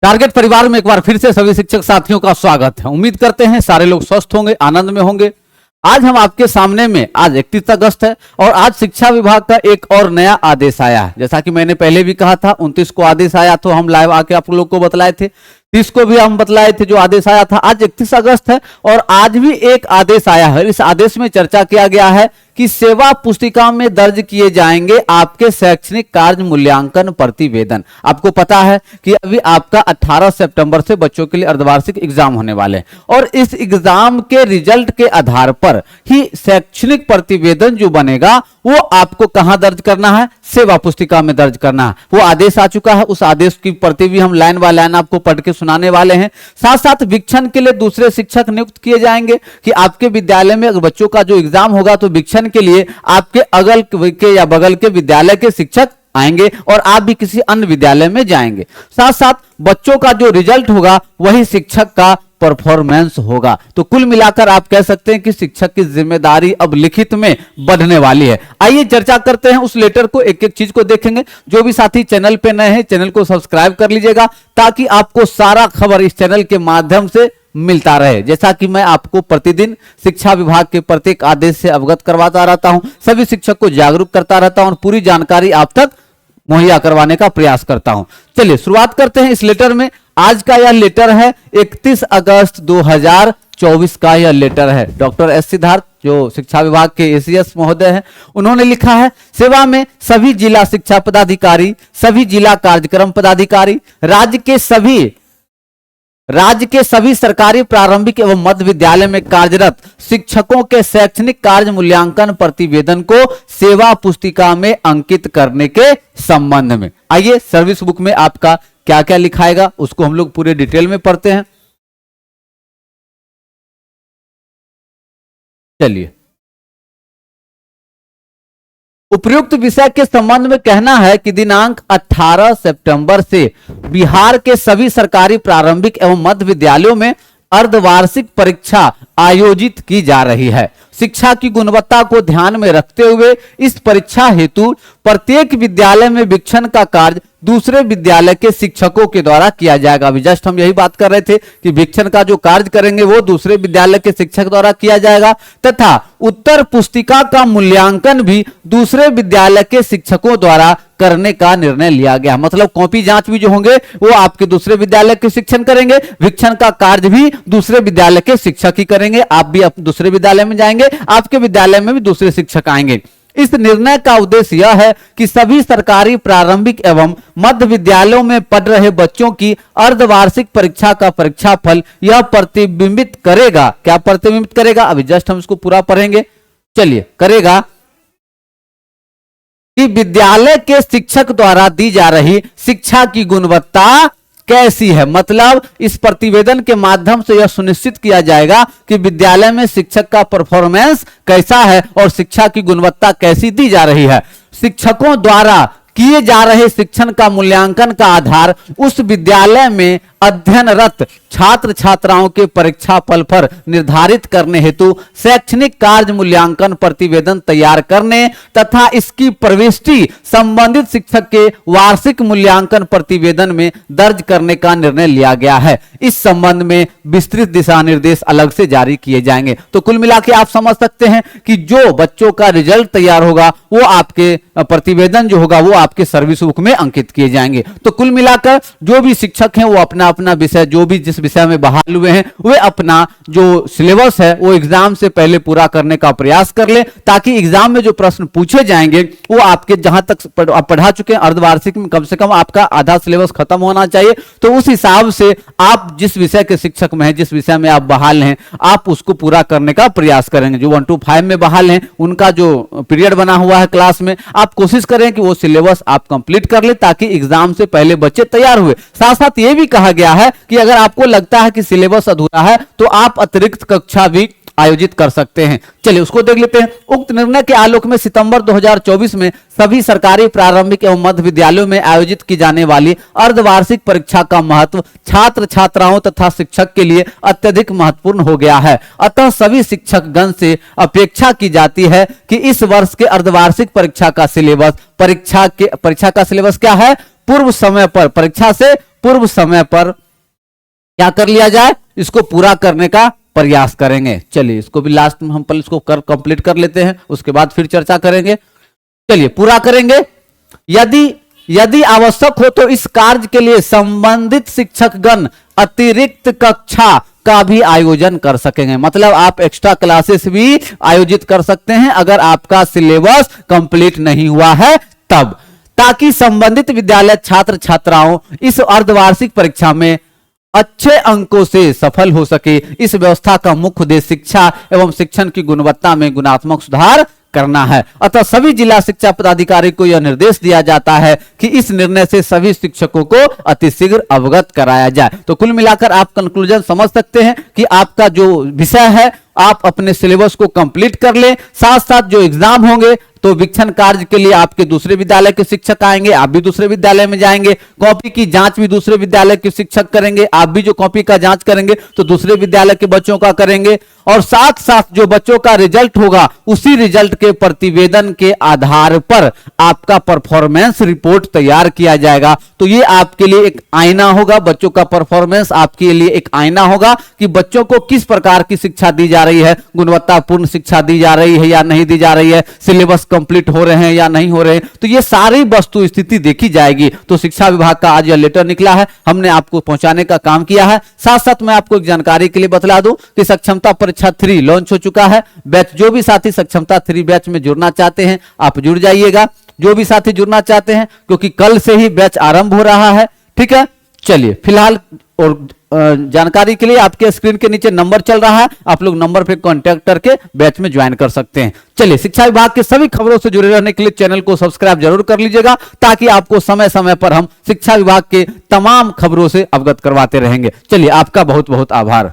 Target परिवार में एक बार फिर से सभी शिक्षक साथियों का स्वागत है। उम्मीद करते हैं सारे लोग स्वस्थ होंगे, आनंद में होंगे। आज हम आपके सामने में आज 31 अगस्त है और आज शिक्षा विभाग का एक और नया आदेश आया है। जैसा कि मैंने पहले भी कहा था 29 को आदेश आया तो हम लाइव आके आप लोग को बतलाए थे, 30 को भी हम बतलाए थे जो आदेश आया था। आज 31 अगस्त है और आज भी एक आदेश आया है। इस आदेश में चर्चा किया गया है कि सेवा पुस्तिका में दर्ज किए जाएंगे आपके शैक्षणिक कार्य मूल्यांकन प्रतिवेदन। आपको पता है कि अभी आपका 18 सितंबर से बच्चों के लिए अर्धवार्षिक एग्जाम होने वाले हैं और इस एग्जाम के रिजल्ट के आधार पर ही शैक्षणिक प्रतिवेदन जो बनेगा वो आपको कहां दर्ज करना है, सेवा पुस्तिका में दर्ज करना है। वो आदेश आ चुका है, उस आदेश की प्रति भी हम लाइन बाय लाइन आपको पढ़ के सुनाने वाले हैं। साथ साथ वीक्षण के लिए दूसरे शिक्षक नियुक्त किए जाएंगे कि आपके विद्यालय में अगर बच्चों का जो एग्जाम होगा तो वीक्षण के लिए आपके अगल के या बगल के विद्यालय के शिक्षक आएंगे और आप भी किसी अन्य विद्यालय में जाएंगे। साथ साथ बच्चों का जो रिजल्ट होगा वही शिक्षक का परफॉर्मेंस होगा। तो कुल मिलाकर आप कह सकते हैं कि शिक्षक की जिम्मेदारी अब लिखित में बढ़ने वाली है। आइए चर्चा करते हैं उस लेटर को, एक एक चीज को देखेंगे। जो भी साथी चैनल पे नए हैं चैनल को सब्सक्राइब कर लीजिएगा ताकि आपको सारा खबर इस चैनल के माध्यम से मिलता रहे। जैसा कि मैं आपको प्रतिदिन शिक्षा विभाग के प्रत्येक आदेश से अवगत करवाता रहता हूं, सभी शिक्षक को जागरूक करता रहता हूं और पूरी जानकारी आप तक मुहैया करवाने का प्रयास करता हूं। चलिए शुरुआत करते हैं इस लेटर में। आज का यह लेटर है 31 अगस्त 2024 का यह लेटर है। डॉक्टर एस सिद्धार्थ जो शिक्षा विभाग के एसीएस महोदय हैं, उन्होंने लिखा है, सेवा में सभी जिला शिक्षा पदाधिकारी, सभी जिला कार्यक्रम पदाधिकारी, राज्य के सभी सरकारी प्रारंभिक एवं मध्य विद्यालय में कार्यरत शिक्षकों के शैक्षणिक कार्य मूल्यांकन प्रतिवेदन को सेवा पुस्तिका में अंकित करने के संबंध में। आइए सर्विस बुक में आपका क्या क्या लिखाएगा उसको हम लोग पूरे डिटेल में पढ़ते हैं। चलिए, उपयुक्त विषय के संबंध में कहना है कि दिनांक 18 सितंबर से बिहार के सभी सरकारी प्रारंभिक एवं मध्य विद्यालयों में अर्धवार्षिक परीक्षा आयोजित की जा रही है। शिक्षा की गुणवत्ता को ध्यान में रखते हुए इस परीक्षा हेतु प्रत्येक विद्यालय में वीक्षण का कार्य दूसरे विद्यालय के शिक्षकों के द्वारा किया जाएगा। अभी जस्ट हम यही बात कर रहे थे कि वीक्षण का जो कार्य करेंगे वो दूसरे विद्यालय के शिक्षक द्वारा किया जाएगा तथा उत्तर पुस्तिका का मूल्यांकन भी दूसरे विद्यालय के शिक्षकों द्वारा करने का निर्णय लिया गया। मतलब कॉपी जांच भी जो होंगे वो आपके दूसरे विद्यालय के शिक्षक करेंगे, वीक्षण का कार्य भी दूसरे विद्यालय के शिक्षक ही करेंगे। आप भी दूसरे विद्यालय में जाएंगे, आपके विद्यालय में भी दूसरे शिक्षक आएंगे। इस निर्णय का उद्देश्य यह है कि सभी सरकारी प्रारंभिक एवं मध्य विद्यालयों में पढ़ रहे बच्चों की अर्धवार्षिक परीक्षा का परीक्षाफल यह प्रतिबिंबित करेगा। क्या प्रतिबिंबित करेगा? अभी जस्ट हम इसको पूरा पढ़ेंगे। चलिए, करेगा कि विद्यालय के शिक्षक द्वारा दी जा रही शिक्षा की गुणवत्ता कैसी है। मतलब इस प्रतिवेदन के माध्यम से यह सुनिश्चित किया जाएगा कि विद्यालय में शिक्षक का परफॉर्मेंस कैसा है और शिक्षा की गुणवत्ता कैसी दी जा रही है। शिक्षकों द्वारा किए जा रहे शिक्षण का मूल्यांकन का आधार उस विद्यालय में अध्ययनरत छात्र छात्राओं के परीक्षा फल पर निर्धारित करने हेतु शैक्षणिक कार्य मूल्यांकन प्रतिवेदन तैयार करने तथा इसकी प्रविष्टि संबंधित शिक्षक के वार्षिक मूल्यांकन प्रतिवेदन में दर्ज करने का निर्णय लिया गया है। इस संबंध में विस्तृत दिशा निर्देश अलग से जारी किए जाएंगे। तो कुल मिला के आप समझ सकते हैं कि जो बच्चों का रिजल्ट तैयार होगा वो आपके प्रतिवेदन जो होगा वो आपके सर्विस बुक में अंकित किए जाएंगे। तो कुल मिलाकर जो भी शिक्षक हैं वो अपना अपना विषय, जो भी जिस विषय में बहाल हुए हैं, वे अपना जो सिलेबस है वो एग्जाम से पहले पूरा करने का प्रयास कर ले ताकि एग्जाम में जो प्रश्न पूछे जाएंगे वो आपके जहां तक आप पढ़ा चुके हैं अर्धवार्षिक में कम से कम आपका आधा सिलेबस खत्म होना चाहिए। तो उस हिसाब से आप जिस विषय के शिक्षक में हैं, जिस विषय में आप बहाल हैं, आप उसको पूरा करने का प्रयास करेंगे। जो 1 to 5 में बहाल हैं उनका जो पीरियड बना हुआ है क्लास में, आप कोशिश करें कि वो सिलेबस आप कंप्लीट कर ले ताकि एग्जाम से पहले बच्चे तैयार हुए। साथ साथ ये भी कहा गया है कि अगर आपको लगता है कि सिलेबस अधूरा है तो आप अतिरिक्त कक्षा भी आयोजित कर सकते हैं। चलिए उसको देख लेते हैं। उक्त निर्णय के आलोक में सितंबर 2024 में सभी सरकारी प्रारंभिक एवं मध्य विद्यालयों में आयोजित की जाने वाली अर्धवार्षिक परीक्षा का महत्व छात्र छात्राओं तथा शिक्षक के लिए अत्यधिक महत्वपूर्ण हो गया है। अतः सभी शिक्षक गण से अपेक्षा की जाती है कि इस वर्ष के अर्धवार्षिक परीक्षा का सिलेबस क्या है? पूर्व समय पर, परीक्षा से पूर्व समय पर क्या कर लिया जाए, इसको पूरा करने का प्रयास करेंगे। चलिए इसको भी लास्ट में हम पहले इसको कंप्लीट कर लेते हैं, उसके बाद फिर चर्चा करेंगे। चलिए पूरा करेंगे। यदि आवश्यक हो तो इस कार्य के लिए संबंधित शिक्षकगण अतिरिक्त कक्षा का भी आयोजन कर सकेंगे। मतलब आप एक्स्ट्रा क्लासेस भी आयोजित कर सकते हैं अगर आपका सिलेबस कंप्लीट नहीं हुआ है तब, ताकि संबंधित विद्यालय छात्र छात्राओं इस अर्धवार्षिक परीक्षा में अच्छे अंकों से सफल हो सके। इस व्यवस्था का मुख्य उद्देश्य शिक्षा एवं शिक्षण की गुणवत्ता में गुणात्मक सुधार करना है। अतः सभी जिला शिक्षा पदाधिकारी को यह निर्देश दिया जाता है कि इस निर्णय से सभी शिक्षकों को अतिशीघ्र अवगत कराया जाए। तो कुल मिलाकर आप कंक्लूजन समझ सकते हैं कि आपका जो विषय है आप अपने सिलेबस को कंप्लीट कर लें, साथ साथ जो एग्जाम होंगे तो वीक्षण कार्य के लिए आपके दूसरे विद्यालय के शिक्षक आएंगे, आप भी दूसरे विद्यालय में जाएंगे। कॉपी की जांच भी दूसरे विद्यालय के शिक्षक करेंगे, आप भी जो कॉपी का जांच करेंगे तो दूसरे विद्यालय के बच्चों का करेंगे। और साथ साथ जो बच्चों का रिजल्ट होगा उसी रिजल्ट के प्रतिवेदन के आधार पर आपका परफॉर्मेंस रिपोर्ट तैयार किया जाएगा। तो ये आपके लिए एक आईना होगा, बच्चों का परफॉर्मेंस आपके लिए एक आईना होगा कि बच्चों को किस प्रकार की शिक्षा दी जा रही है, गुणवत्तापूर्ण शिक्षा दी जा रही है या नहीं दी जा रही है, सिलेबस कंप्लीट हो रहे हैं या नहीं हो रहे हैं। तो ये सारी वस्तु स्थिति देखी जाएगी। तो शिक्षा विभाग का आज यह लेटर निकला है, हमने आपको पहुंचाने का काम किया है। साथ साथ मैं आपको एक जानकारी के लिए बतला दूं कि सक्षमता परीक्षा 3 लॉन्च हो चुका है। बैच जो भी साथी सक्षमता 3 बैच में जुड़ना चाहते हैं आप जुड़ जाइएगा, जो भी साथी जुड़ना चाहते हैं, क्योंकि कल से ही बैच आरंभ हो रहा है। ठीक है, चलिए फिलहाल और जानकारी के लिए आपके स्क्रीन के नीचे नंबर चल रहा है, आप लोग नंबर पे कांटेक्ट करके बैच में ज्वाइन कर सकते हैं। चलिए शिक्षा विभाग के सभी खबरों से जुड़े रहने के लिए चैनल को सब्सक्राइब जरूर कर लीजिएगा, ताकि आपको समय समय पर हम शिक्षा विभाग के तमाम खबरों से अवगत करवाते रहेंगे। चलिए आपका बहुत बहुत आभार।